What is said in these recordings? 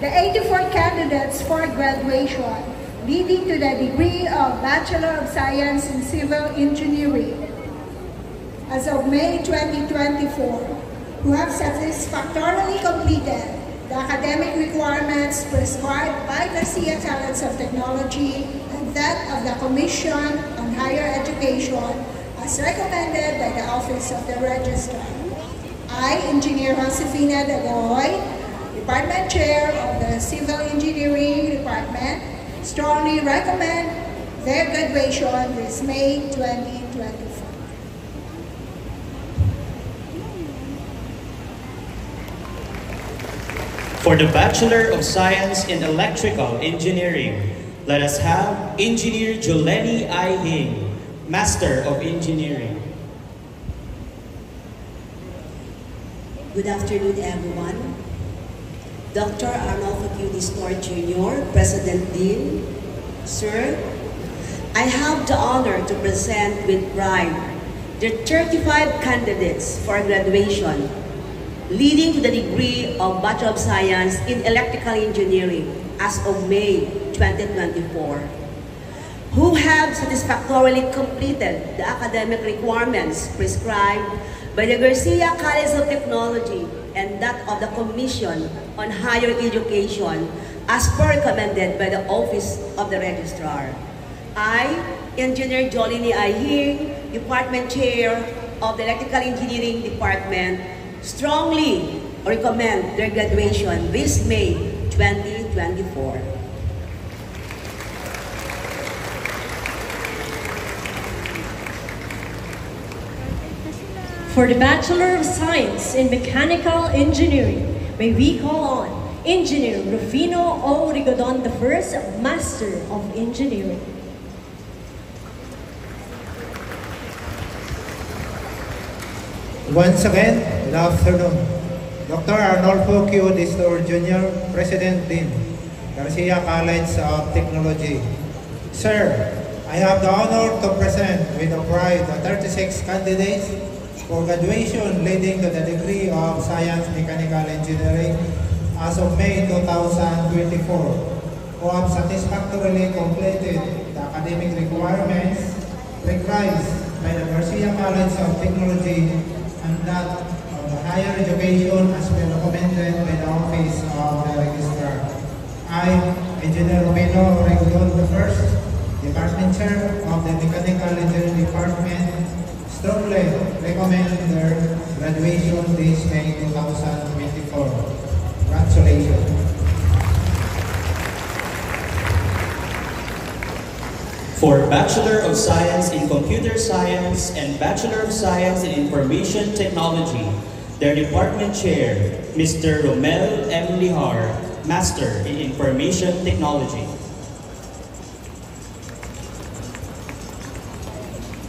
the 84 candidates for graduation, leading to the degree of Bachelor of Science in Civil Engineering as of May 2024, who have satisfactorily completed the academic requirements prescribed by Garcia College of Technology and that of the Commission on Higher Education as recommended by the Office of the Registrar. I, Engineer Josefina Dagoy, Department Chair of the Civil Engineering Department, strongly recommend their graduation this May 2024. For the Bachelor of Science in Electrical Engineering, let us have Engineer Joleni I. Hing, Master of Engineering. Good afternoon, everyone. Dr. Arnolfo Q. Distor Jr., President Dean, Sir, I have the honor to present with pride the 35 candidates for graduation, leading to the degree of Bachelor of Science in Electrical Engineering as of May 2024, who have satisfactorily completed the academic requirements prescribed by the Garcia College of Technology and that of the Commission on Higher Education as per recommended by the Office of the Registrar. I, Engineer Joleni I. Hing, Department Chair of the Electrical Engineering Department, strongly recommend their graduation this May 2024. For the Bachelor of Science in Mechanical Engineering, may we call on Engineer Rufino O. Rigodon I, Master of Engineering. Once again, good afternoon. Dr. Arnolfo Q. Distor Jr., President Dean, Garcia College of Technology. Sir, I have the honor to present with pride the 36 candidates for graduation leading to the degree of Science Mechanical Engineering as of May 2024, who have satisfactorily completed the academic requirements prescribed by the Garcia College of Technology and that of the Higher Education as well recommended by the Office of the Registrar. I, Engineer Romero Regulon I, Department Chair of the Mechanical Engineering Department, strongly recommend their graduation this May 2024. Congratulations. For Bachelor of Science in Computer Science and Bachelor of Science in Information Technology, their Department Chair, Mr. Romel M. Lihar, Master in Information Technology.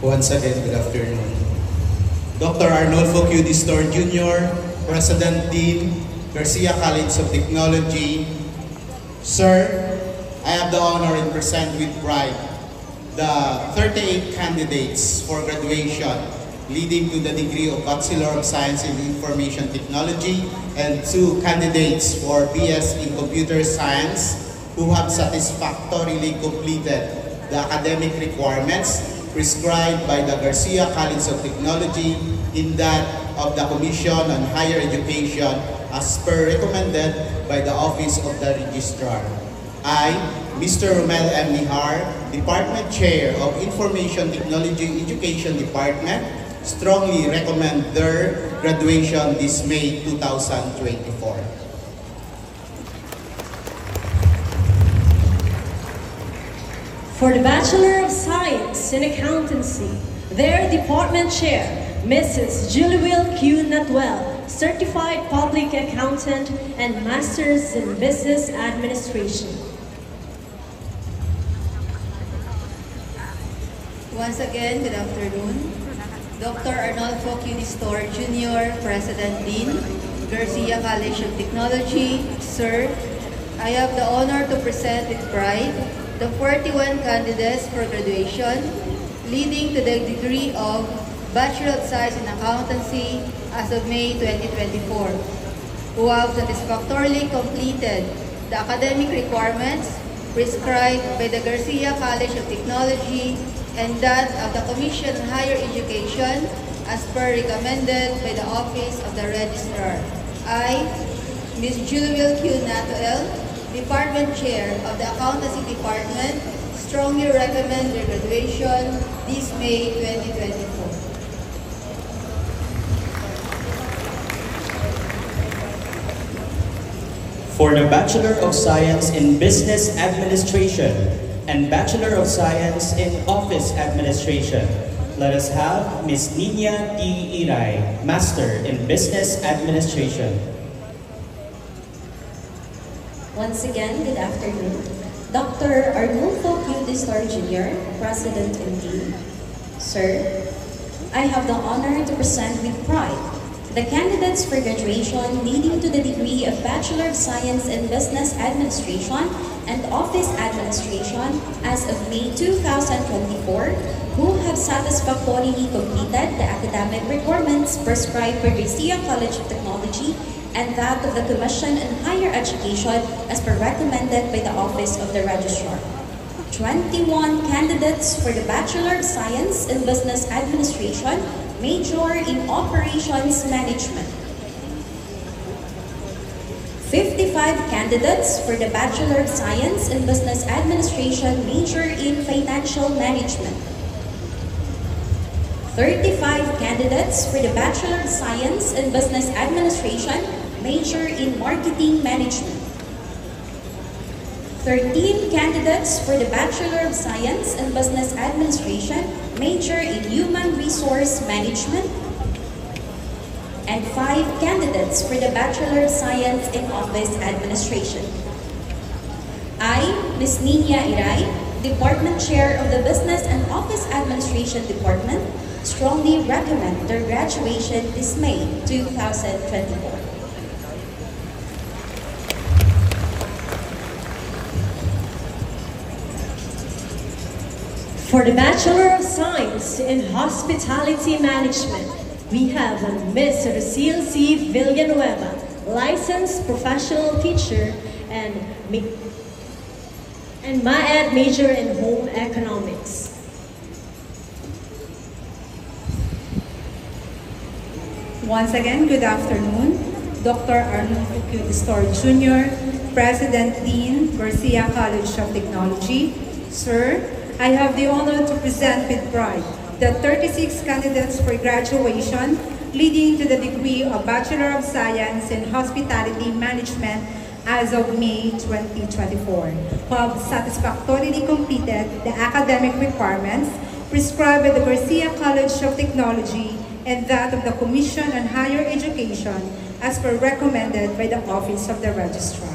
Once again, good afternoon. Dr. Arnolfo Q. Distor Jr., President Dean, Garcia College of Technology. Sir, I have the honor and present with pride the 38 candidates for graduation leading to the degree of Bachelor of Science in Information Technology and 2 candidates for BS in Computer Science who have satisfactorily completed the academic requirements prescribed by the Garcia College of Technology in that of the Commission on Higher Education as per recommended by the Office of the Registrar. I, Mr. Romel M. Lihar, Department Chair of Information Technology Education Department, strongly recommend their graduation this May 2024. For the Bachelor of Science in Accountancy, their Department Chair, Mrs. Juliwil Q. Natwell, Certified Public Accountant and Masters in Business Administration. Once again, good afternoon. Dr. Arnolfo Q. Distor Jr., President Dean, Garcia College of Technology. Sir, I have the honor to present with pride the 41 candidates for graduation, leading to the degree of Bachelor of Science in Accountancy as of May 2024, who have satisfactorily completed the the academic requirements prescribed by the Garcia College of Technology and that of the Commission on Higher Education as per recommended by the Office of the Registrar. I, Ms. Julwil Q. Natuel, Department Chair of the Accountancy Department, strongly recommend their graduation this May 2024. For the Bachelor of Science in Business Administration and Bachelor of Science in Office Administration, let us have Ms. Nina T. Iray, Master in Business Administration. Once again, good afternoon. Dr. Arnulfo Q. Distor Jr., President and Dean. Sir, I have the honor to present with pride the candidates for graduation leading to the degree of Bachelor of Science in Business Administration and Office Administration as of May 2024, who have satisfactorily completed the academic requirements prescribed by Garcia College of Technology and that of the Commission on Higher Education as per recommended by the Office of the Registrar. 21 candidates for the Bachelor of Science in Business Administration, major in Operations Management. 55 candidates for the Bachelor of Science in Business Administration, major in Financial Management. 35 candidates for the Bachelor of Science in Business Administration, major in Marketing Management. 13 candidates for the Bachelor of Science in Business Administration, major in Human Resource Management. And 5 candidates for the Bachelor of Science in Office Administration. I, Ms. Nina Iray, Department Chair of the Business and Office Administration Department, strongly recommend their graduation this May 2024. For the Bachelor of Science in Hospitality Management, we have Ms. Rocil C. Villanueva, licensed professional teacher and MAED major in Home Economics. Once again, good afternoon. Dr. Arnulfo Q. Distor Jr., President Dean, Garcia College of Technology. Sir, I have the honor to present with pride the 36 candidates for graduation leading to the degree of Bachelor of Science in Hospitality Management as of May 2024, who have satisfactorily completed the academic requirements prescribed by the Garcia College of Technology and that of the Commission on Higher Education as per recommended by the Office of the Registrar.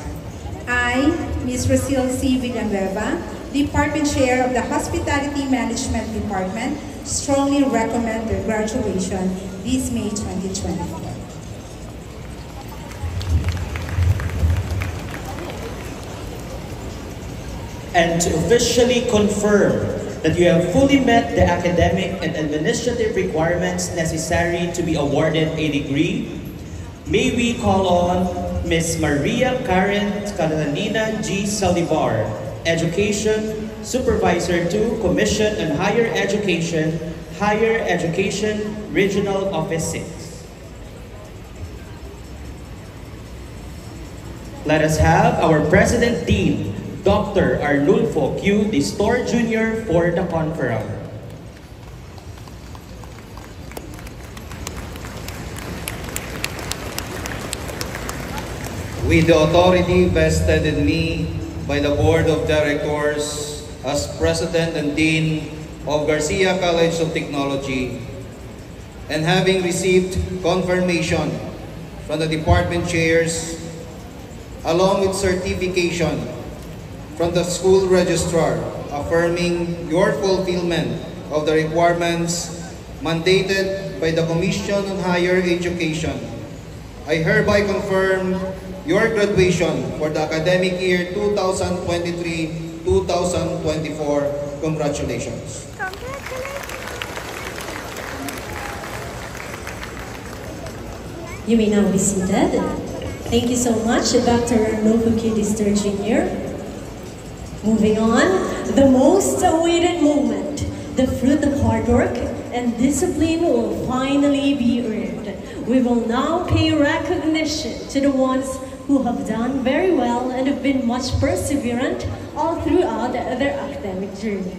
I, Ms. Rocil C. Villanueva, Department Chair of the Hospitality Management Department, strongly recommend their graduation this May 2024. And to officially confirm that you have fully met the academic and administrative requirements necessary to be awarded a degree, may we call on Ms. Maria Karen Catalina G. Salivar, Education Supervisor 2, Commission on Higher Education, Regional Office 6. Let us have our President Dean, Dr. Arnulfo Q. Distor Jr. for the conference. With the authority vested in me by the Board of Directors as President and Dean of Garcia College of Technology, and having received confirmation from the department chairs, along with certification from the school registrar affirming your fulfillment of the requirements mandated by the Commission on Higher Education, I hereby confirm your graduation for the academic year 2023-2024. Congratulations. You may now be seated. Thank you so much, Dr. Arnulfo Q. Dister Jr. Moving on, the most awaited moment. The fruit of hard work and discipline will finally be earned. We will now pay recognition to the ones who have done very well and have been much perseverant all throughout their academic journey.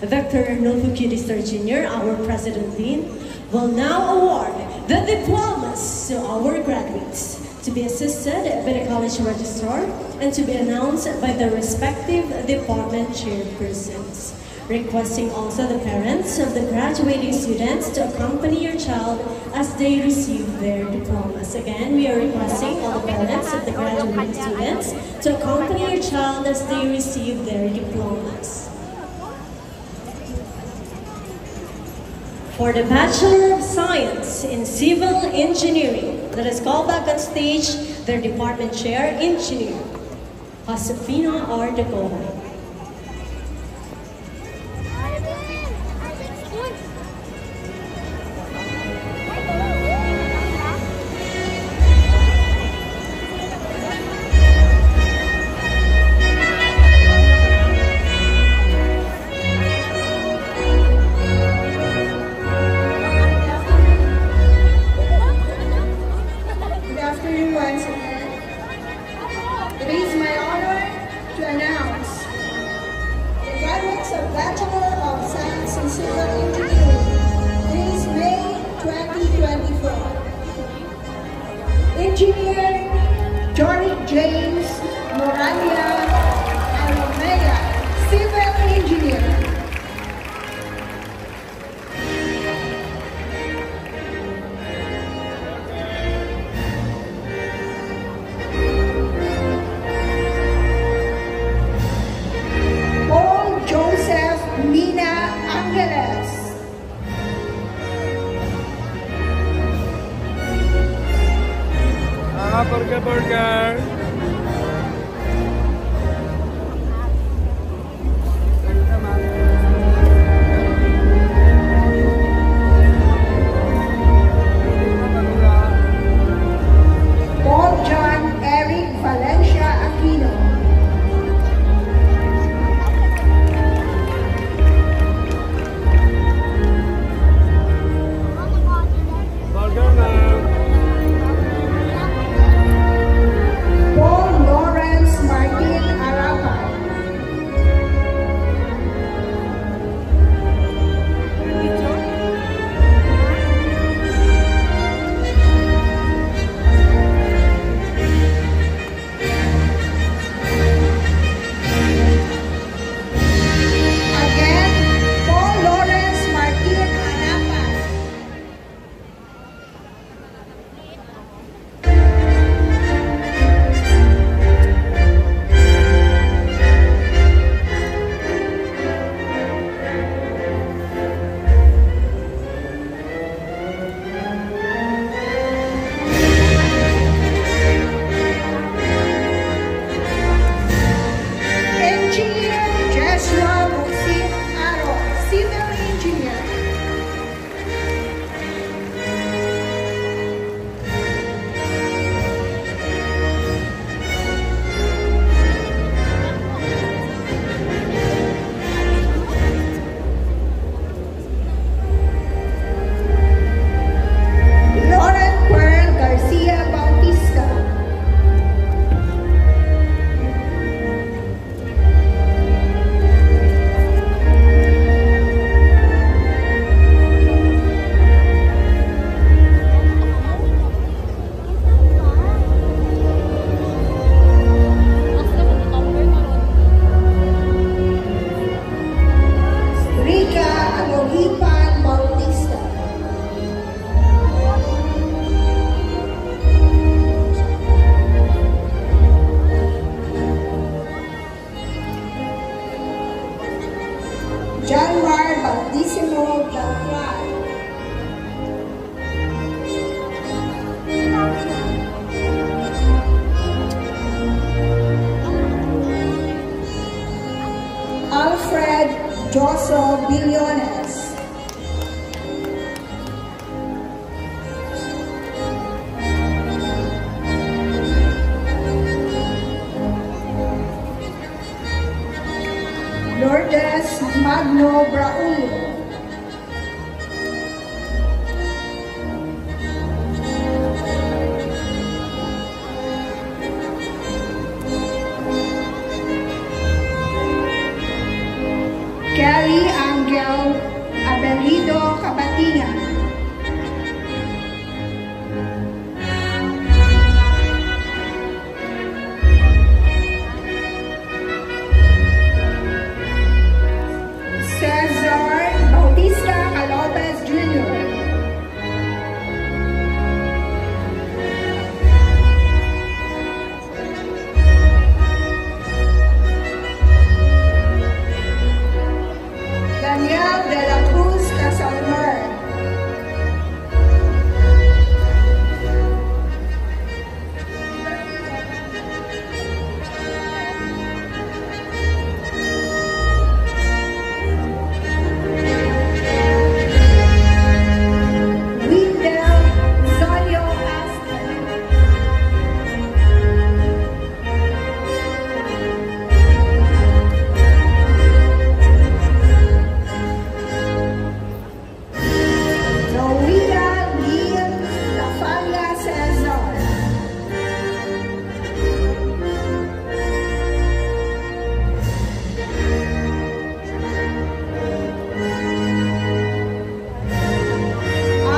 Dr. Arnulfo Q. Dister Jr., our President Dean, will now award the diplomas to our graduates, to be assisted by the College Registrar and to be announced by the respective department chairpersons. Requesting also the parents of the graduating students to accompany your child as they receive their diplomas. Again, we are requesting all the parents of the graduating students to accompany your child as they receive their diplomas. For the Bachelor of Science in Civil Engineering, let us call back on stage their department chair, Engineer Josefina R. Dagohoy. Engineer Jory James Morania Alomega, Civil Engineer. Paul Joseph Mina Angeles. Burger. Paul John Eric Valencia Aquino. Burger now. Paul Lawrence Martin Arapa. Again, Paul Lawrence Martin Arapa. Engineer Joshua Mosin Aro, Civil Engineer. Lauren Pearl Garcia Bautista. Rica Alohipan Bautista. Janmar Baldissimo Beltran. Alfred Joso Billones. Lourdes Magno Braulio. Kelly Angel Abelido Cabatingan. Cesar Bautista Calopez Jr. Daniel de la Cruz Casalmer. Windel Zonyo Aston. Noida Lynn Lafalla Cesar.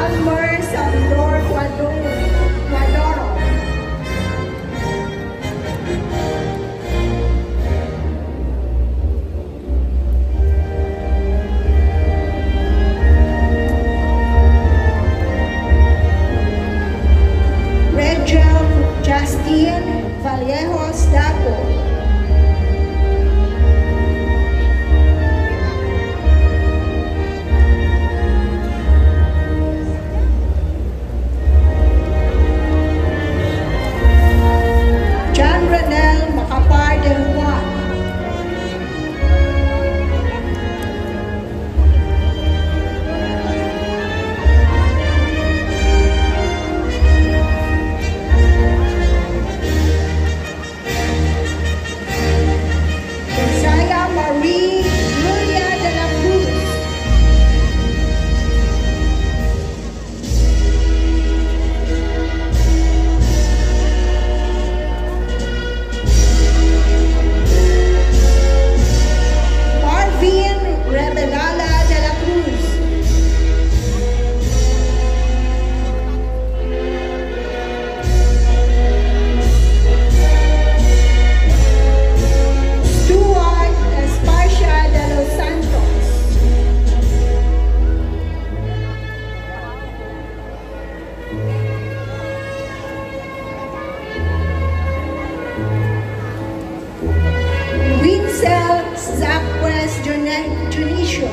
Almer Salvador Cuadoro. Rachel Justine Vallejos Dapo. John Renel Macapar del Juan. Isaiah Marie Julia de la Cruz. Marvin Rebelala de la Cruz. Stuart Esparcia de los Santos. Winsel Zapques Junicio.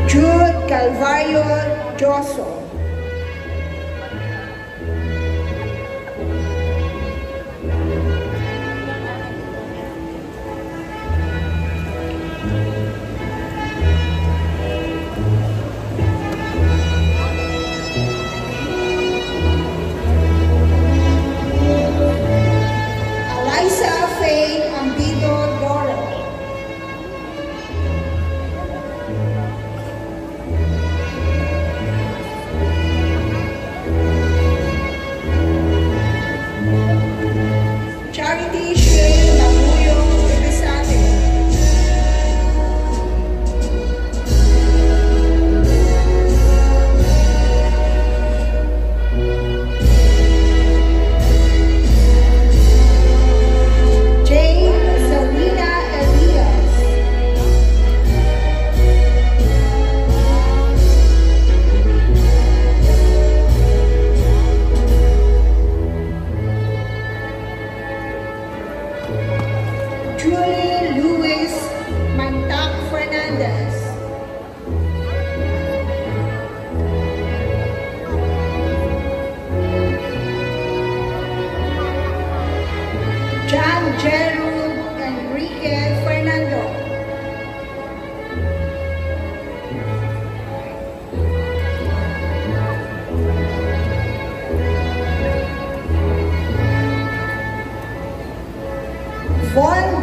Jude Calvario Joso. Eliza Faye Ambido Doro.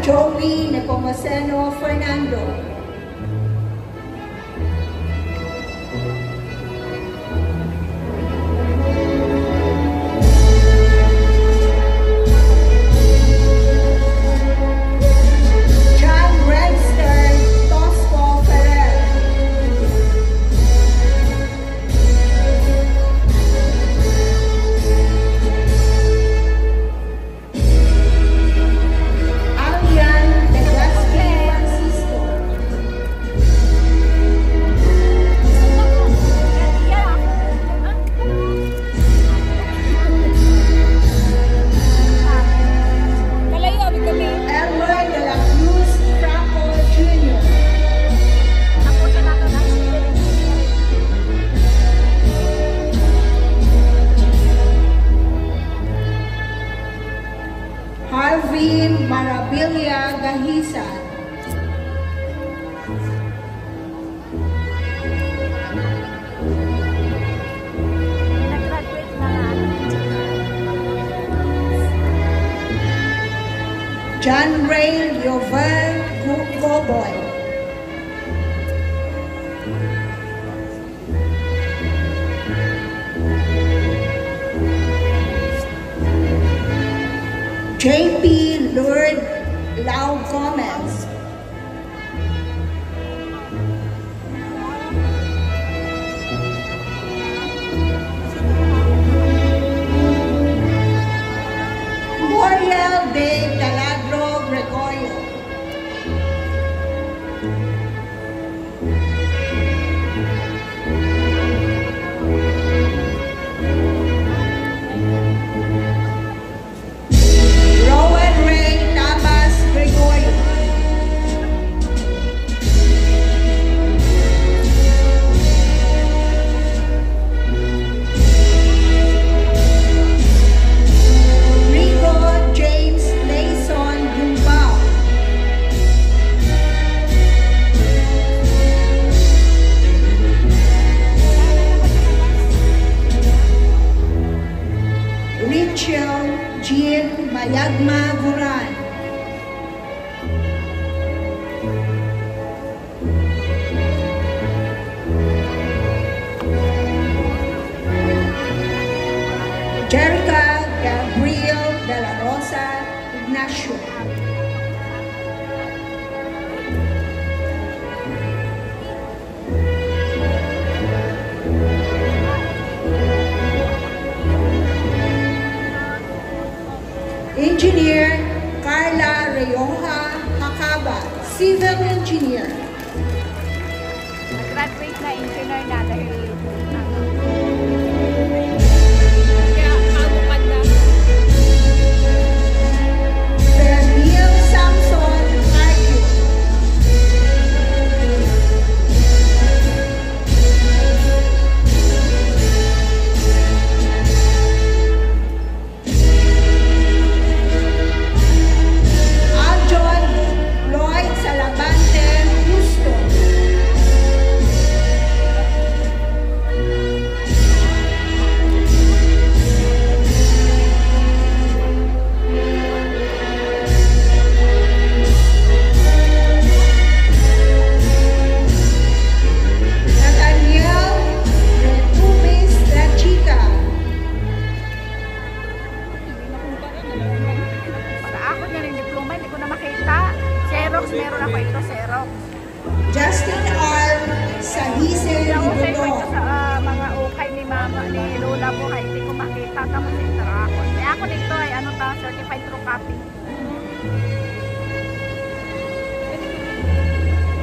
Joey Nepomuceno Fernando. John Webster Tosco Ferrer. Alian Legaspi Francisco. Elroy de la Cruz Franco Jr. Harvey Marabilia Gahisa. John Ray Yover Goboy. JP Lord Lau Gomez. Moriel de Taladro Gregorio. Rowan Ray Tabas Gregorio. Rico James Nason Gumbao. Rachel Jean Mayagma Guran. Jerica Gabriel de la Rosa Ignacio. Engineer Carla Rioja Hakaba, Civil Engineer. Graduate na engineer na dahil Fernil Samson Arjo. Aljon Lloyd Salabante Justo. Nathaniel Retumis La Chica. para ako niya yung diploma, hindi ko na makita. Xerox, meron ako ito, Xerox. Justin R. Sahise Usay ko ito Libudon. sa mga ukay ni mama, ni lola ko, kaya hindi ko makita. Tapos ito ako. Kaya ako dito ay ano ta, certified true copy.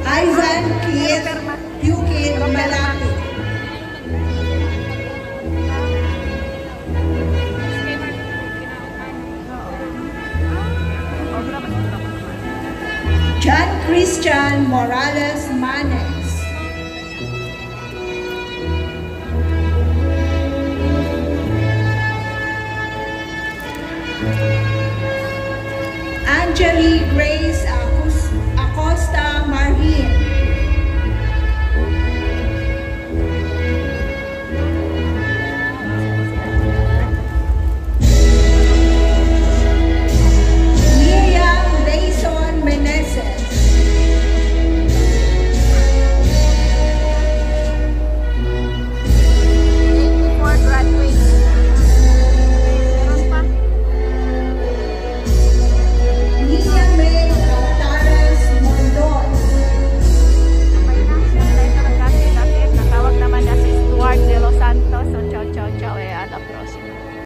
Ivan Keith Pukin Malapit. John Christian Morales Mane.